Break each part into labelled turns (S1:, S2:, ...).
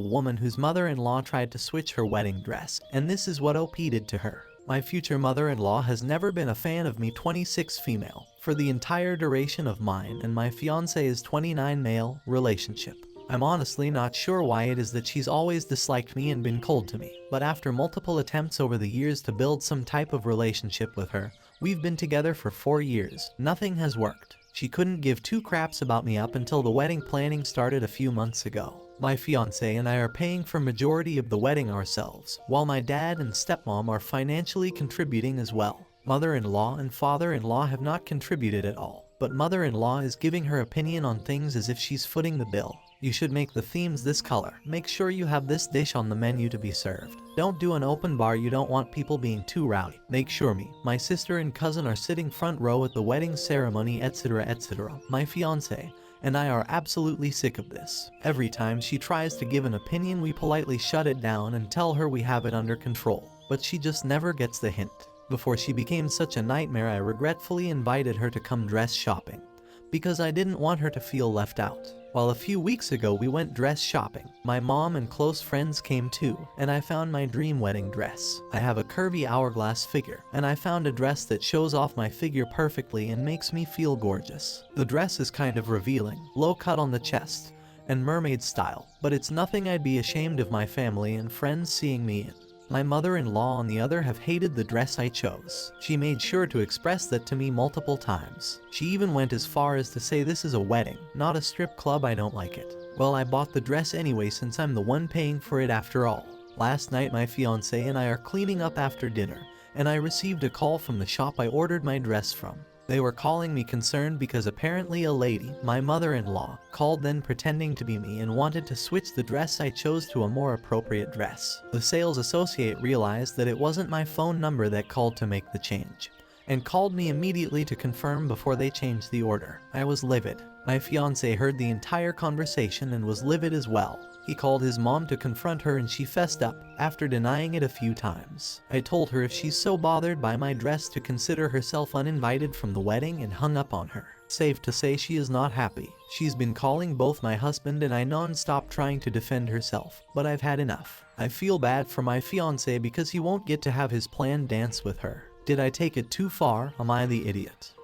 S1: woman whose mother-in-law tried to switch her wedding dress, and this is what OP did to her. My future mother-in-law has never been a fan of me, 26 female, for the entire duration of mine and my fiancé is 29 male relationship. I'm honestly not sure why it is that she's always disliked me and been cold to me, but after multiple attempts over the years to build some type of relationship with her, we've been together for 4 years, nothing has worked. She couldn't give two craps about me up until the wedding planning started a few months ago. My fiancé and I are paying for majority of the wedding ourselves, while my dad and stepmom are financially contributing as well. Mother-in-law and father-in-law have not contributed at all, but mother-in-law is giving her opinion on things as if she's footing the bill. You should make the themes this color. Make sure you have this dish on the menu to be served. Don't do an open bar, you don't want people being too rowdy. Make sure me, my sister and cousin are sitting front row at the wedding ceremony, etc, etc. My fiancé and I are absolutely sick of this. Every time she tries to give an opinion, we politely shut it down and tell her we have it under control, but she just never gets the hint. Before she became such a nightmare, I regretfully invited her to come dress shopping, because I didn't want her to feel left out. While a few weeks ago we went dress shopping, my mom and close friends came too, and I found my dream wedding dress. I have a curvy hourglass figure, and I found a dress that shows off my figure perfectly and makes me feel gorgeous. The dress is kind of revealing, low cut on the chest, and mermaid style, but it's nothing I'd be ashamed of my family and friends seeing me in. My mother-in-law on the other have hated the dress I chose. She made sure to express that to me multiple times. She even went as far as to say this is a wedding, not a strip club, I don't like it. Well, I bought the dress anyway since I'm the one paying for it after all. Last night my fiancé and I are cleaning up after dinner, and I received a call from the shop I ordered my dress from. They were calling me concerned because apparently a lady, my mother-in-law, called then pretending to be me and wanted to switch the dress I chose to a more appropriate dress. The sales associate realized that it wasn't my phone number that called to make the change, and called me immediately to confirm before they changed the order. I was livid. My fiancé heard the entire conversation and was livid as well. He called his mom to confront her and she fessed up, after denying it a few times. I told her if she's so bothered by my dress to consider herself uninvited from the wedding and hung up on her. Safe to say she is not happy. She's been calling both my husband and I non-stop trying to defend herself, but I've had enough. I feel bad for my fiancé because he won't get to have his planned dance with her. Did I take it too far? Am I the idiot?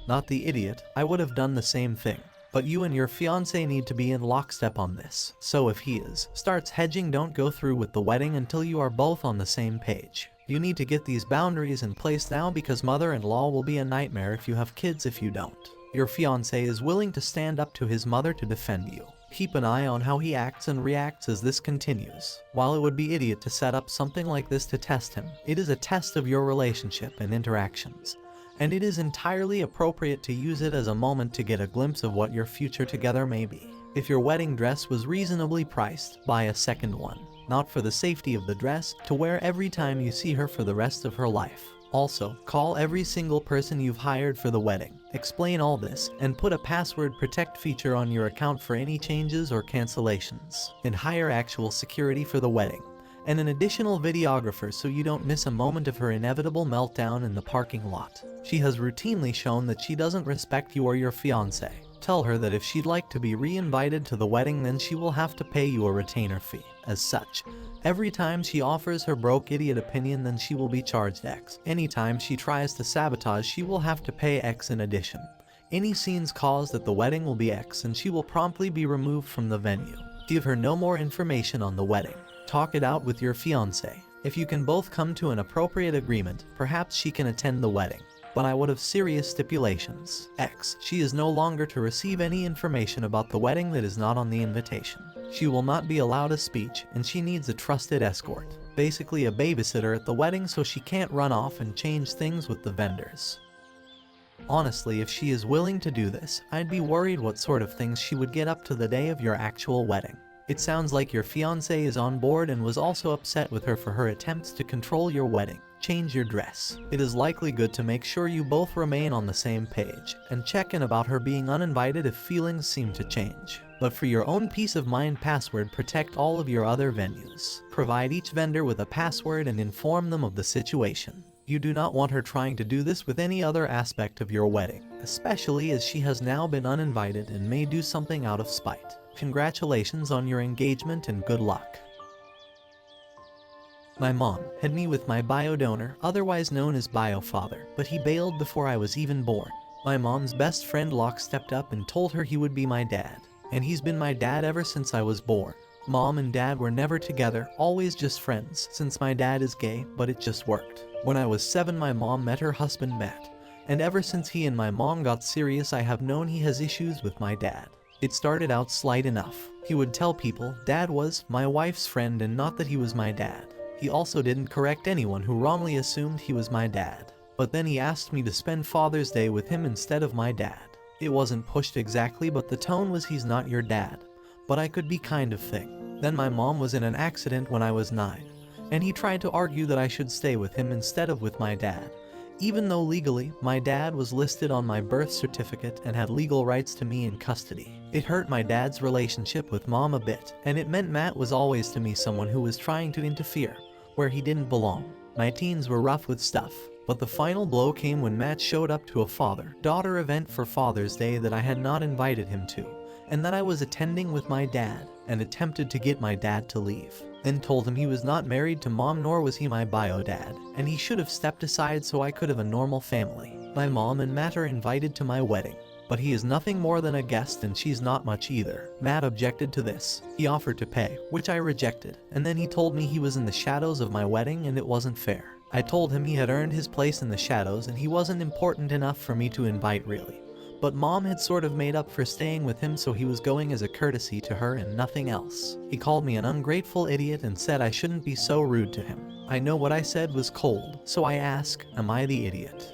S1: Not the idiot, I would have done the same thing. But you and your fiancé need to be in lockstep on this. So if he starts hedging, don't go through with the wedding until you are both on the same page. You need to get these boundaries in place now because mother-in-law will be a nightmare if you have kids if you don't. Your fiancé is willing to stand up to his mother to defend you. Keep an eye on how he acts and reacts as this continues. While it would be idiot to set up something like this to test him, it is a test of your relationship and interactions. And it is entirely appropriate to use it as a moment to get a glimpse of what your future together may be. If your wedding dress was reasonably priced, buy a second one. Not for the safety of the dress, to wear every time you see her for the rest of her life. Also, call every single person you've hired for the wedding. Explain all this, and put a password protect feature on your account for any changes or cancellations. And hire actual security for the wedding, and an additional videographer so you don't miss a moment of her inevitable meltdown in the parking lot. She has routinely shown that she doesn't respect you or your fiancé. Tell her that if she'd like to be re-invited to the wedding, then she will have to pay you a retainer fee. As such, every time she offers her broke idiot opinion, then she will be charged X. Anytime she tries to sabotage, she will have to pay X in addition. Any scenes caused at the wedding will be X and she will promptly be removed from the venue. Give her no more information on the wedding. Talk it out with your fiancé. If you can both come to an appropriate agreement, perhaps she can attend the wedding. But I would have serious stipulations. X. She is no longer to receive any information about the wedding that is not on the invitation. She will not be allowed a speech, and she needs a trusted escort. Basically a babysitter at the wedding so she can't run off and change things with the vendors. Honestly, if she is willing to do this, I'd be worried what sort of things she would get up to the day of your actual wedding. It sounds like your fiancé is on board and was also upset with her for her attempts to control your wedding. Change your dress. It is likely good to make sure you both remain on the same page, and check in about her being uninvited if feelings seem to change. But for your own peace of mind, password protect all of your other venues. Provide each vendor with a password and inform them of the situation. You do not want her trying to do this with any other aspect of your wedding, especially as she has now been uninvited and may do something out of spite. Congratulations on your engagement and good luck. My mom had me with my bio donor, otherwise known as bio father, but he bailed before I was even born. My mom's best friend Locke stepped up and told her he would be my dad, and he's been my dad ever since I was born. Mom and dad were never together, always just friends, since my dad is gay, but it just worked. When I was 7, my mom met her husband Matt, and ever since he and my mom got serious, I have known he has issues with my dad. It started out slight enough. He would tell people dad was my wife's friend and not that he was my dad. He also didn't correct anyone who wrongly assumed he was my dad. But then he asked me to spend Father's Day with him instead of my dad. It wasn't pushed exactly, but the tone was he's not your dad, but I could be kind of thing. Then my mom was in an accident when I was 9, and he tried to argue that I should stay with him instead of with my dad, even though legally my dad was listed on my birth certificate and had legal rights to me in custody. It hurt my dad's relationship with mom a bit, and it meant Matt was always to me someone who was trying to interfere where he didn't belong. My teens were rough with stuff, but the final blow came when Matt showed up to a father-daughter event for Father's Day that I had not invited him to, and that I was attending with my dad, and attempted to get my dad to leave. Then told him he was not married to mom, nor was he my bio dad, and he should have stepped aside so I could have a normal family. My mom and Matt are invited to my wedding, but he is nothing more than a guest and she's not much either. Matt objected to this. He offered to pay, which I rejected, and then he told me he was in the shadows of my wedding and it wasn't fair. I told him he had earned his place in the shadows and he wasn't important enough for me to invite really. But mom had sort of made up for staying with him, so he was going as a courtesy to her and nothing else. He called me an ungrateful idiot and said I shouldn't be so rude to him. I know what I said was cold, so I ask, am I the idiot?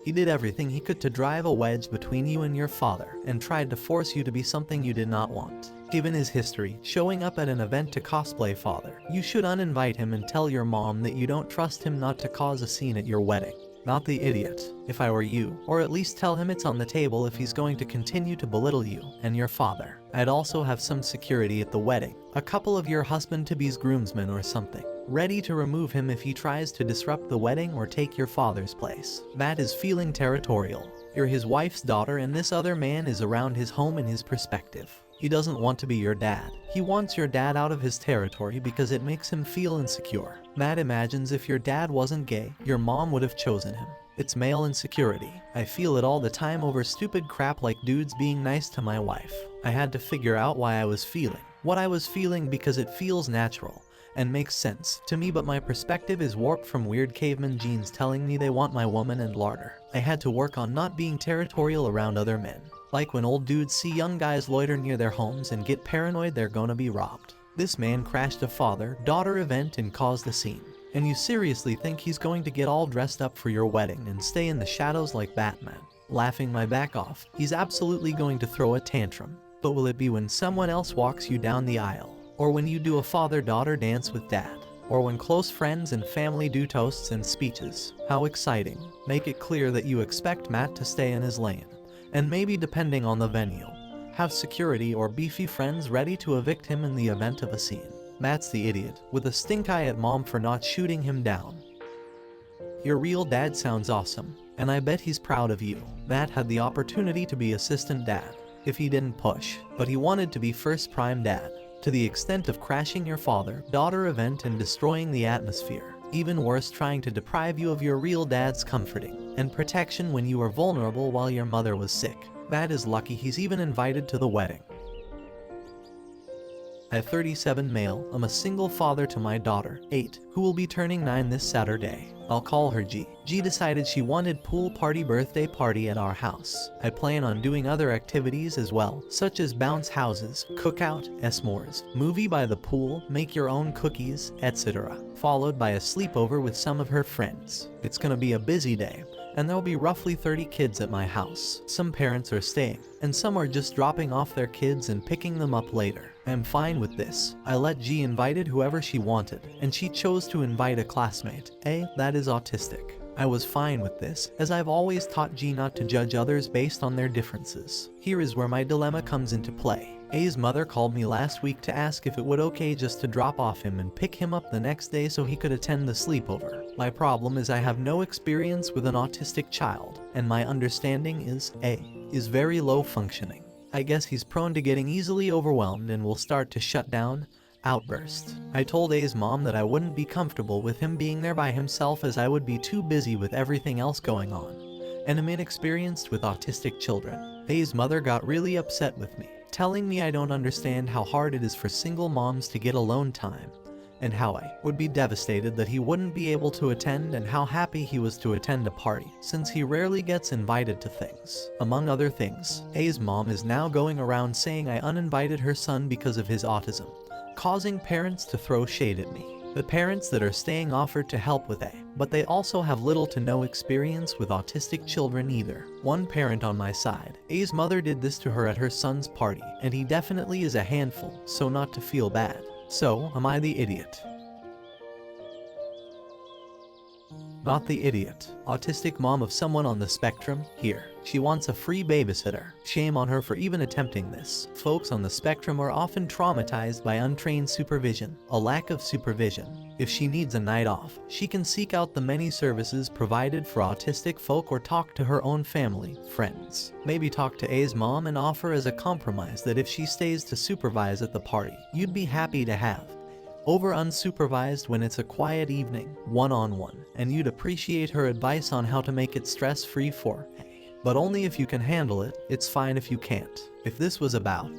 S1: He did everything he could to drive a wedge between you and your father, and tried to force you to be something you did not want. Given his history, showing up at an event to cosplay father, you should uninvite him and tell your mom that you don't trust him not to cause a scene at your wedding. Not the idiot, if I were you, or at least tell him it's on the table if he's going to continue to belittle you and your father. I'd also have some security at the wedding, a couple of your husband-to-be's groomsmen or something, ready to remove him if he tries to disrupt the wedding or take your father's place. Matt is feeling territorial. You're his wife's daughter and this other man is around his home and his perspective. He doesn't want to be your dad. He wants your dad out of his territory because it makes him feel insecure. Matt imagines if your dad wasn't gay, your mom would have chosen him. It's male insecurity. I feel it all the time over stupid crap like dudes being nice to my wife. I had to figure out why I was feeling what I was feeling because it feels natural and makes sense to me, but my perspective is warped from weird caveman genes telling me they want my woman and larder. I had to work on not being territorial around other men. Like when old dudes see young guys loiter near their homes and get paranoid they're gonna be robbed. This man crashed a father-daughter event and caused a scene. And you seriously think he's going to get all dressed up for your wedding and stay in the shadows like Batman? Laughing my back off, he's absolutely going to throw a tantrum. But will it be when someone else walks you down the aisle? Or when you do a father-daughter dance with dad? Or when close friends and family do toasts and speeches? How exciting. Make it clear that you expect Matt to stay in his lane. And maybe, depending on the venue, have security or beefy friends ready to evict him in the event of a scene. Matt's the idiot, with a stink eye at mom for not shooting him down. Your real dad sounds awesome, and I bet he's proud of you. Matt had the opportunity to be assistant dad, if he didn't push, but he wanted to be first prime dad, to the extent of crashing your father-daughter event and destroying the atmosphere. Even worse, trying to deprive you of your real dad's comforting and protection when you were vulnerable while your mother was sick. Matt is lucky he's even invited to the wedding. I'm 37 male, I'm a single father to my daughter, 8, who will be turning 9 this Saturday. I'll call her G. G decided she wanted pool party birthday party at our house. I plan on doing other activities as well, such as bounce houses, cookout, s'mores, movie by the pool, make your own cookies, etc. Followed by a sleepover with some of her friends. It's gonna be a busy day, and there'll be roughly 30 kids at my house. Some parents are staying, and some are just dropping off their kids and picking them up later. I'm fine with this. I let G invited whoever she wanted, and she chose to invite a classmate. That is autistic. I was fine with this, as I've always taught G not to judge others based on their differences. Here is where my dilemma comes into play. A's mother called me last week to ask if it would okay just to drop off him and pick him up the next day so he could attend the sleepover. My problem is I have no experience with an autistic child, and my understanding is A is very low functioning. I guess he's prone to getting easily overwhelmed and will start to shut down, outburst. I told A's mom that I wouldn't be comfortable with him being there by himself as I would be too busy with everything else going on, and am inexperienced with autistic children. A's mother got really upset with me, telling me I don't understand how hard it is for single moms to get alone time, and how I would be devastated that he wouldn't be able to attend, and how happy he was to attend a party, since he rarely gets invited to things. Among other things, A's mom is now going around saying I uninvited her son because of his autism, causing parents to throw shade at me. The parents that are staying offered to help with A, but they also have little to no experience with autistic children either. One parent on my side, A's mother did this to her at her son's party, and he definitely is a handful, so not to feel bad. So, am I the idiot? Not the idiot. Autistic mom of someone on the spectrum? Here. She wants a free babysitter. Shame on her for even attempting this. Folks on the spectrum are often traumatized by untrained supervision, a lack of supervision. If she needs a night off, she can seek out the many services provided for autistic folk or talk to her own family, friends. Maybe talk to A's mom and offer as a compromise that if she stays to supervise at the party, you'd be happy to have over unsupervised when it's a quiet evening, one-on-one, and you'd appreciate her advice on how to make it stress-free for A. But only if you can handle it. It's fine if you can't. If this was about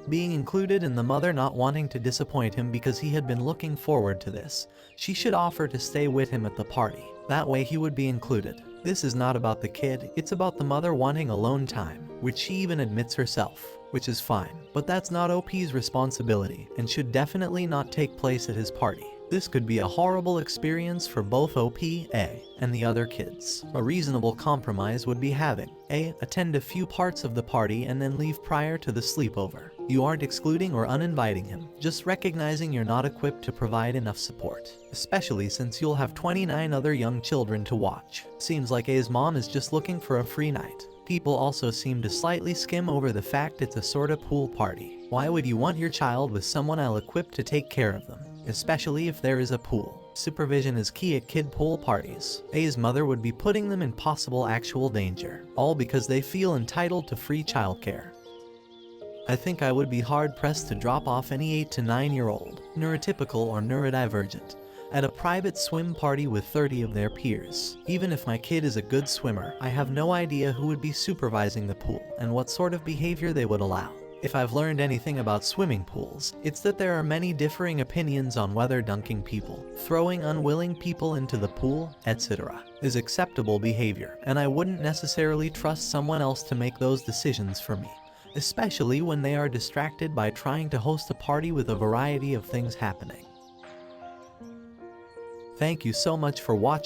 S1: being included and the mother not wanting to disappoint him because he had been looking forward to this, she should offer to stay with him at the party. That way he would be included. This is not about the kid, it's about the mother wanting alone time, which she even admits herself, which is fine. But that's not OP's responsibility, and should definitely not take place at his party. This could be a horrible experience for both OP, A, and the other kids. A reasonable compromise would be having A attend a few parts of the party and then leave prior to the sleepover. You aren't excluding or uninviting him, just recognizing you're not equipped to provide enough support, especially since you'll have 29 other young children to watch. Seems like A's mom is just looking for a free night. People also seem to slightly skim over the fact it's a sorta pool party. Why would you want your child with someone ill-equipped to take care of them, especially if there is a pool? Supervision is key at kid pool parties. A's mother would be putting them in possible actual danger, all because they feel entitled to free childcare. I think I would be hard-pressed to drop off any 8 to 9-year-old, neurotypical or neurodivergent, at a private swim party with 30 of their peers. Even if my kid is a good swimmer, I have no idea who would be supervising the pool and what sort of behavior they would allow. If I've learned anything about swimming pools, it's that there are many differing opinions on whether dunking people, throwing unwilling people into the pool, etc., is acceptable behavior, and I wouldn't necessarily trust someone else to make those decisions for me, especially when they are distracted by trying to host a party with a variety of things happening. Thank you so much for watching.